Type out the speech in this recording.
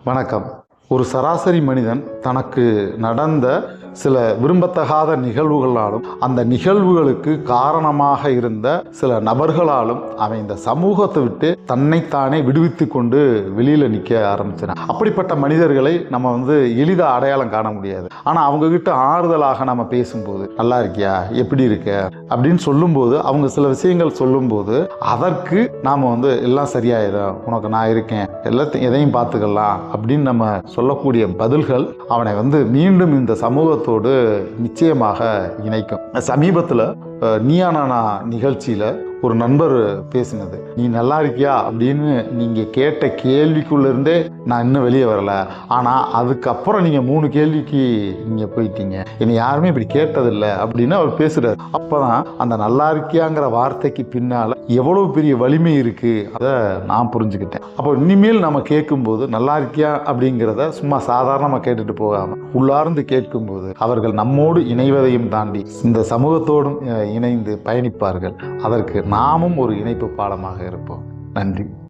வணக்கம். ஒரு சராசரி மனிதன் தனக்கு நடந்த சில விரும்பத்தகாத நிகழ்வுகளாலும் அந்த நிகழ்வுகளுக்கு காரணமாக இருந்த சில நபர்களாலும் அவன் இந்த சமூகத்தை விட்டு தன்னைத்தானே விடுவித்து கொண்டு வெளியில் நிற்க ஆரம்பிச்சினான். அப்படிப்பட்ட மனிதர்களை நம்ம எளிதாக அடையாளம் காண முடியாது. ஆனால் அவங்கக்கிட்ட ஆறுதலாக நம்ம பேசும்போது, நல்லா இருக்கியா, எப்படி இருக்க அப்படின்னு சொல்லும்போது, அவங்க சில விஷயங்கள் சொல்லும்போது அதற்கு நாம் எல்லாம் சரியாயிடும், உனக்கு நான் இருக்கேன், எதையும் பார்த்துக்கலாம் அப்படின்னு நம்ம சொல்லக்கூடிய பதில்கள் அவனை மீண்டும் இந்த சமூகத்தோடு நிச்சயமாக இணைக்கும். சமீபத்தில் நீயா நானா நிகழ்ச்சியில் ஒரு நண்பர் பேசினது, நீ நல்லா இருக்கியா அப்படின்னு நீங்கள் கேட்ட கேள்விக்குள்ளேருந்தே நான் இன்னும் வெளியே வரல, ஆனால் அதுக்கப்புறம் நீங்கள் 3 கேள்விக்கு நீங்கள் போயிட்டீங்க, என்னை யாருமே இப்படி கேட்டதில்லை அப்படின்னு அவர் பேசுகிறார். அப்போ தான் அந்த நல்லா இருக்கியாங்கிற வார்த்தைக்கு பின்னால் எவ்வளோ பெரிய வலிமை இருக்குது அதை நான் புரிஞ்சுக்கிட்டேன். அப்போ இனிமேல் நம்ம கேட்கும்போது நல்லா இருக்கியா அப்படிங்கிறத சும்மா சாதாரணமாக கேட்டுட்டு போகாமல் உள்ளார்ந்து கேட்கும்போது அவர்கள் நம்மோடு இணைவதையும் தாண்டி இந்த சமூகத்தோடும் இணைந்து பயணிப்பார்கள். அதற்கு நாமும் ஒரு இணைப்பு பாலமாக இருப்போம். நன்றி.